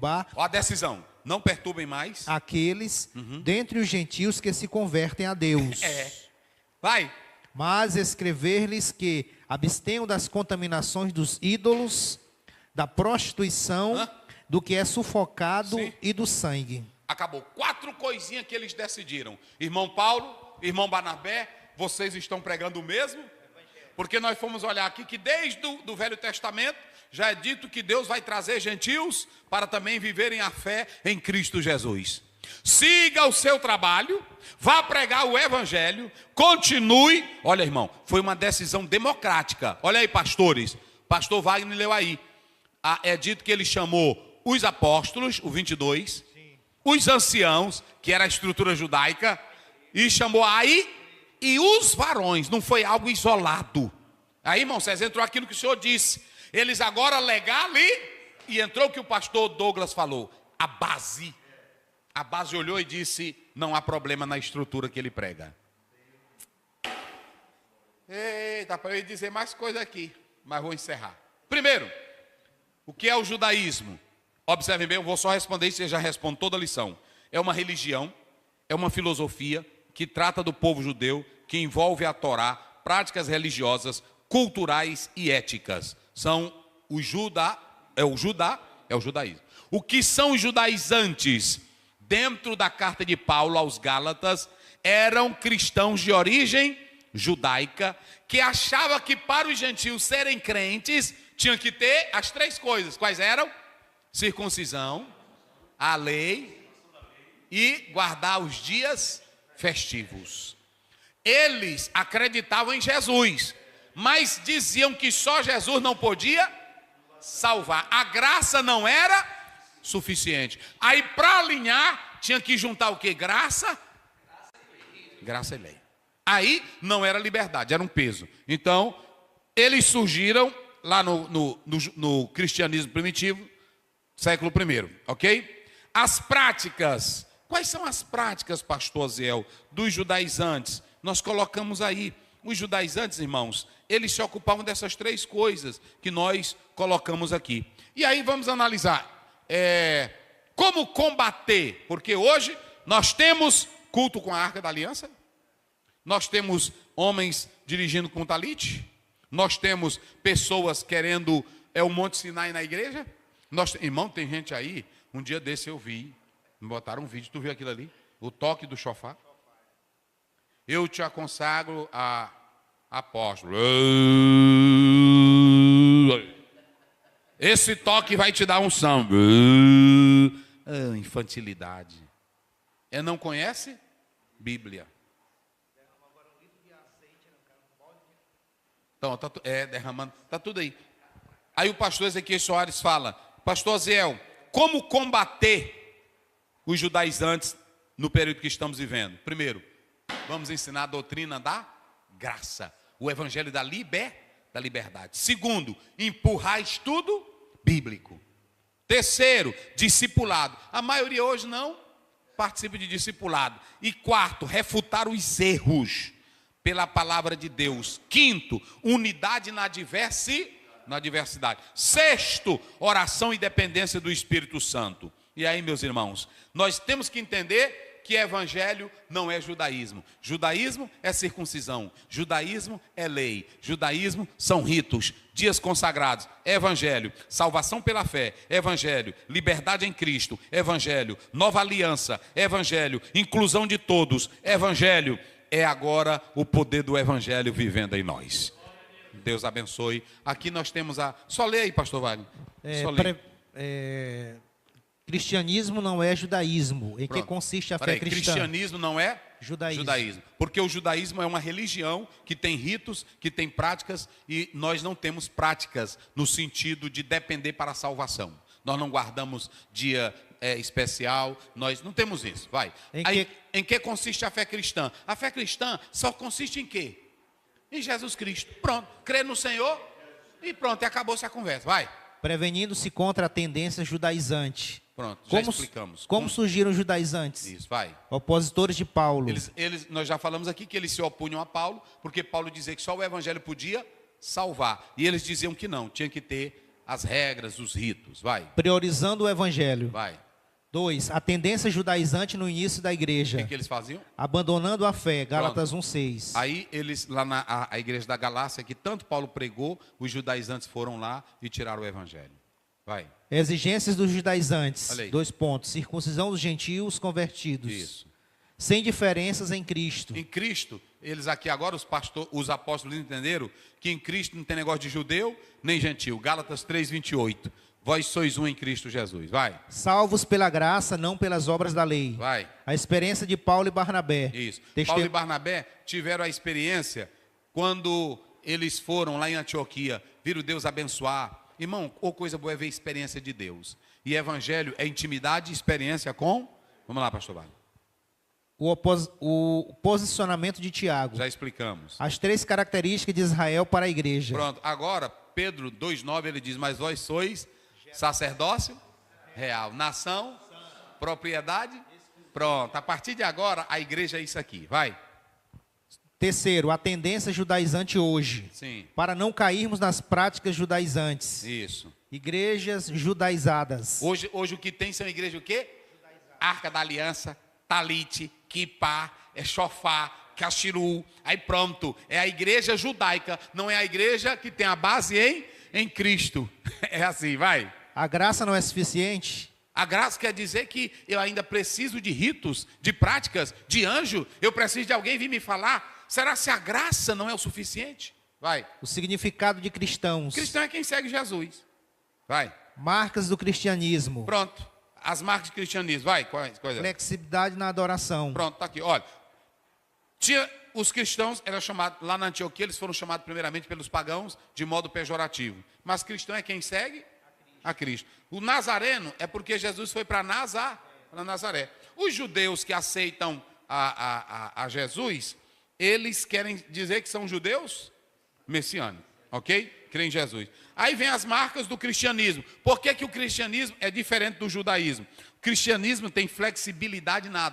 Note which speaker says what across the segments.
Speaker 1: perturbar.
Speaker 2: Ó a decisão, não perturbem mais.
Speaker 1: Aqueles dentre os gentios que se convertem a Deus.
Speaker 2: Vai.
Speaker 1: Mas escrever-lhes que abstenham das contaminações dos ídolos, da prostituição, do que é sufocado e do sangue.
Speaker 2: Acabou. 4 coisinhas que eles decidiram. Irmão Paulo, irmão Barnabé, vocês estão pregando o mesmo? Porque nós fomos olhar aqui que desde o Velho Testamento já é dito que Deus vai trazer gentios para também viverem a fé em Cristo Jesus. Siga o seu trabalho, vá pregar o evangelho, continue. Olha, irmão, foi uma decisão democrática. Olha aí, pastores. Pastor Wagner leu aí. É dito que ele chamou os apóstolos, o 22, os anciãos, que era a estrutura judaica, e chamou aí, e os varões, não foi algo isolado. Aí, irmão, vocês entrou aquilo que o senhor disse. Eles agora legal ali, e entrou o que o pastor Douglas falou, a base. A base olhou e disse, não há problema na estrutura que ele prega. Eita, para eu dizer mais coisa aqui, mas vou encerrar. Primeiro, o que é o judaísmo? Observem bem, eu vou só responder isso, você já responde toda a lição. É uma religião, é uma filosofia que trata do povo judeu, que envolve a Torá, práticas religiosas, culturais e éticas. São o judaísmo. O que são os judaizantes? Dentro da carta de Paulo aos Gálatas, eram cristãos de origem judaica, que achavam que para os gentios serem crentes, tinham que ter as 3 coisas. Quais eram? Circuncisão, a lei e guardar os dias festivos. Eles acreditavam em Jesus, mas diziam que só Jesus não podia salvar. A graça não era suficiente. Aí para alinhar, tinha que juntar o que? Graça e lei. Aí não era liberdade, era um peso. Então, eles surgiram lá no cristianismo primitivo, século I, ok? As práticas. Quais são as práticas, pastor Aziel, dos judaizantes? Nós colocamos aí. Os judaizantes, irmãos, eles se ocupavam dessas 3 coisas que nós colocamos aqui. E aí vamos analisar. Como combater? Porque hoje nós temos culto com a Arca da Aliança. Nós temos homens dirigindo com talite. Nós temos pessoas querendo o Monte Sinai na igreja. Irmão, tem gente aí, um dia desse eu vi, me botaram um vídeo, tu viu aquilo ali? O toque do chofar. Eu te consagro a apóstolo. Esse toque vai te dar unção. Infantilidade. Não conhece? Bíblia. Então, derramando, está tudo aí. Aí o pastor Ezequiel Soares fala, pastor Aziel, como combater os judaizantes no período que estamos vivendo? Primeiro, vamos ensinar a doutrina da graça, o evangelho da liberdade. Segundo, empurrar estudo bíblico. Terceiro, discipulado. A maioria hoje não participa de discipulado. E quarto, refutar os erros pela palavra de Deus. Quinto, unidade na diversidade. Sexto, oração e dependência do Espírito Santo. E aí, meus irmãos, nós temos que entender que evangelho não é judaísmo. Judaísmo é circuncisão. Judaísmo é lei. Judaísmo são ritos, dias consagrados. Evangelho, salvação pela fé. Evangelho, liberdade em Cristo. Evangelho, nova aliança. Evangelho, inclusão de todos. Evangelho, é agora o poder do evangelho vivendo em nós. Deus abençoe. Aqui nós temos só lê aí, pastor Wagner.
Speaker 1: Cristianismo não é judaísmo. Em que consiste a fé cristã?
Speaker 2: Cristianismo não é judaísmo. Porque o judaísmo é uma religião que tem ritos, que tem práticas, e nós não temos práticas no sentido de depender para a salvação. Nós não guardamos dia especial, nós não temos isso. Vai. Em que consiste a fé cristã? A fé cristã só consiste em quê? Em Jesus Cristo. Pronto. Crer no Senhor e pronto, e acabou-se a conversa. Vai.
Speaker 1: Prevenindo-se contra a tendência judaizante.
Speaker 2: Pronto, já explicamos.
Speaker 1: Como surgiram os judaizantes?
Speaker 2: Isso, vai.
Speaker 1: Opositores de Paulo.
Speaker 2: Nós já falamos aqui que eles se opunham a Paulo, porque Paulo dizia que só o evangelho podia salvar. E eles diziam que não, tinha que ter as regras, os ritos. Vai,
Speaker 1: priorizando o evangelho.
Speaker 2: vai.
Speaker 1: 2. A tendência judaizante no início da
Speaker 2: O
Speaker 1: igreja,
Speaker 2: que eles faziam?
Speaker 1: abandonando a fé. Gálatas 1:6.
Speaker 2: Aí eles, lá na a igreja da Galácia, que tanto Paulo pregou, os judaizantes foram lá e tiraram o evangelho. Vai.
Speaker 1: Exigências dos judaizantes.
Speaker 2: Olha aí.
Speaker 1: 2 pontos. Circuncisão dos gentios convertidos.
Speaker 2: Isso.
Speaker 1: Sem diferenças em Cristo.
Speaker 2: Em Cristo, eles aqui agora, os apóstolos entenderam que em Cristo não tem negócio de judeu nem gentil. Gálatas 3:28. Vós sois um em Cristo Jesus. Vai,
Speaker 1: Salvos pela graça, não pelas obras da lei.
Speaker 2: vai.
Speaker 1: A experiência de Paulo e Barnabé.
Speaker 2: Isso.
Speaker 1: Teste-
Speaker 2: Paulo e Barnabé tiveram a experiência quando eles foram lá em Antioquia, viram Deus abençoar. Irmão, ou coisa boa é ver a experiência de Deus. E evangelho é intimidade e experiência com... Vamos lá, pastor Vale.
Speaker 1: O posicionamento de Tiago.
Speaker 2: Já explicamos.
Speaker 1: As 3 características de Israel para a igreja.
Speaker 2: Pronto, agora, Pedro 2,9, ele diz, mas vós sois sacerdócio real, nação, propriedade. Pronto, a partir de agora, a igreja é isso aqui, vai.
Speaker 1: Terceiro, a tendência judaizante hoje.
Speaker 2: Sim,
Speaker 1: Para não cairmos nas práticas judaizantes.
Speaker 2: isso.
Speaker 1: Igrejas judaizadas.
Speaker 2: Hoje o que tem são igrejas o quê? Arca da Aliança, talite, quipá, chofá, cachiru, aí pronto. É a igreja judaica, não é a igreja que tem a base em Cristo. É assim, vai.
Speaker 1: A graça não é suficiente?
Speaker 2: A graça quer dizer que eu ainda preciso de ritos, de práticas, de anjo. Eu preciso de alguém vir me falar. Será que a graça não é o suficiente? Vai.
Speaker 1: O significado de cristãos.
Speaker 2: Cristão é quem segue Jesus. Vai.
Speaker 1: Marcas do cristianismo.
Speaker 2: Pronto. As marcas de cristianismo. Vai. Quais?
Speaker 1: Flexibilidade na adoração.
Speaker 2: Pronto, tá aqui. Olha. Os cristãos eram chamados, lá na Antioquia, eles foram chamados primeiramente pelos pagãos de modo pejorativo. Mas cristão é quem segue? A Cristo. O nazareno é porque Jesus foi para Nazaré. Os judeus que aceitam a Jesus, eles querem dizer que são judeus messiânicos, ok? Creem em Jesus. Aí vem as marcas do cristianismo. Por que o cristianismo é diferente do judaísmo? O cristianismo tem flexibilidade na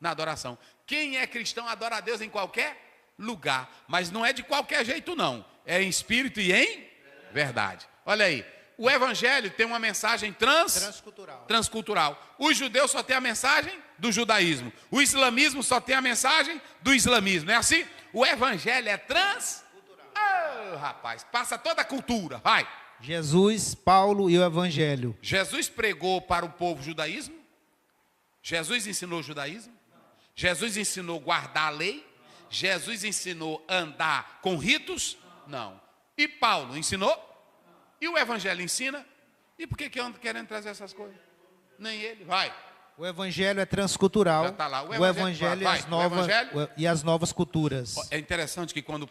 Speaker 2: adoração. Quem é cristão adora a Deus em qualquer lugar, mas não é de qualquer jeito não. É em espírito e em verdade. Olha aí. O evangelho tem uma mensagem transcultural. Os judeus só têm a mensagem do judaísmo. O islamismo só tem a mensagem do islamismo. Não é assim? O evangelho é transcultural. Oh, rapaz, passa toda a cultura. Vai.
Speaker 1: Jesus, Paulo e o evangelho.
Speaker 2: Jesus pregou para o povo judaísmo? Jesus ensinou o judaísmo? Jesus ensinou guardar a lei? Jesus ensinou andar com ritos? Não. E Paulo ensinou? E o evangelho ensina? E por que eu ando querendo trazer essas coisas? Nem ele, vai.
Speaker 1: O evangelho é transcultural.
Speaker 2: Já tá lá.
Speaker 1: O evangelho e as novas culturas.
Speaker 2: É interessante que quando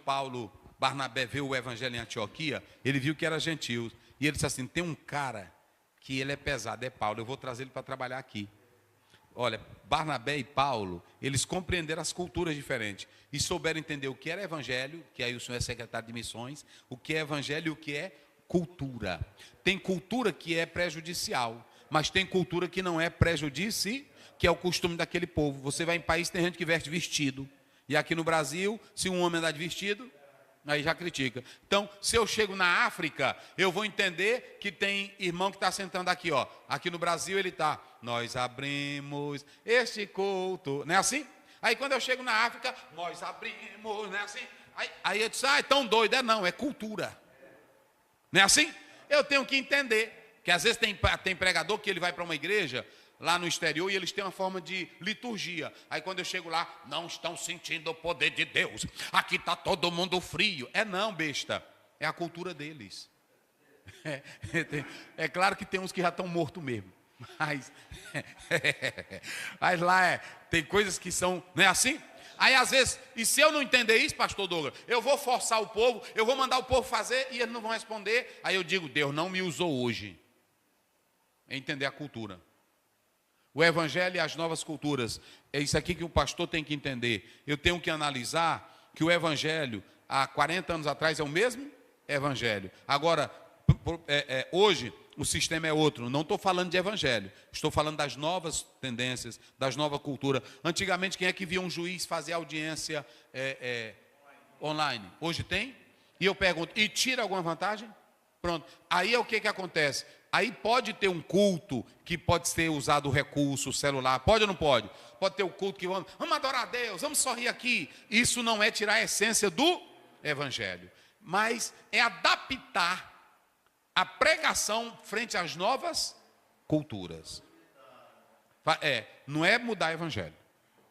Speaker 2: Barnabé viu o evangelho em Antioquia, ele viu que era gentil. E ele disse assim, tem um cara que ele é pesado, é Paulo, eu vou trazer ele para trabalhar aqui. Olha, Barnabé e Paulo, eles compreenderam as culturas diferentes. E souberam entender o que era evangelho, que aí o senhor é secretário de missões, o que é evangelho e o que é cultura. Tem cultura que é prejudicial, mas tem cultura que não é prejudicial, que é o costume daquele povo. Você vai em país, tem gente que veste vestido. E aqui no Brasil, se um homem andar de vestido, aí já critica. Então, se eu chego na África, eu vou entender que tem irmão que está sentando aqui, ó. Aqui no Brasil ele está, nós abrimos este culto. Não é assim? Aí quando eu chego na África, nós abrimos, não é assim? Aí eu disse, é tão doido. Não, é cultura. Não é assim? Eu tenho que entender que às vezes tem pregador que ele vai para uma igreja lá no exterior e eles têm uma forma de liturgia. Aí quando eu chego lá, não estão sentindo o poder de Deus. Aqui está todo mundo frio. Não, besta. É a cultura deles. É claro que tem uns que já estão mortos mesmo. Mas lá tem coisas que são, não é assim? Aí às vezes, e se eu não entender isso, pastor Douglas, eu vou forçar o povo, eu vou mandar o povo fazer e eles não vão responder. Aí eu digo, Deus não me usou hoje. É entender a cultura. O evangelho e as novas culturas. É isso aqui que o pastor tem que entender. Eu tenho que analisar que o evangelho, há 40 anos atrás, é o mesmo evangelho. Agora, hoje, o sistema é outro. Não estou falando de evangelho. Estou falando das novas tendências, das novas culturas. Antigamente, quem é que via um juiz fazer audiência online? Hoje tem? E eu pergunto, e tira alguma vantagem? Pronto. Aí é o que acontece? Aí pode ter um culto que pode ser usado o recurso, o celular, pode ou não pode? Pode ter o culto que vamos adorar a Deus, vamos sorrir aqui. Isso não é tirar a essência do evangelho, mas é adaptar a pregação frente às novas culturas. Não é mudar o evangelho.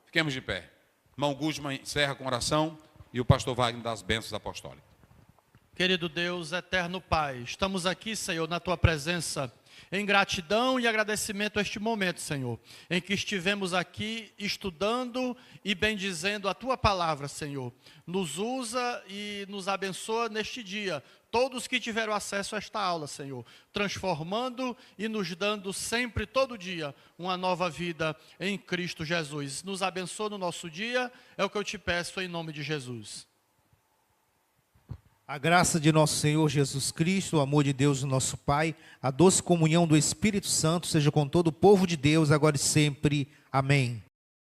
Speaker 2: Fiquemos de pé. Irmão Guzman encerra com oração e o pastor Wagner das bênçãos apostólicas.
Speaker 3: Querido Deus, eterno Pai, estamos aqui, Senhor, na Tua presença, em gratidão e agradecimento a este momento, Senhor, em que estivemos aqui estudando e bendizendo a Tua palavra, Senhor. Nos usa e nos abençoa neste dia, todos que tiveram acesso a esta aula, Senhor, transformando e nos dando sempre, todo dia, uma nova vida em Cristo Jesus. Nos abençoa no nosso dia, é o que eu te peço em nome de Jesus.
Speaker 1: A graça de nosso Senhor Jesus Cristo, o amor de Deus, nosso Pai, a doce comunhão do Espírito Santo, seja com todo o povo de Deus, agora e sempre. Amém.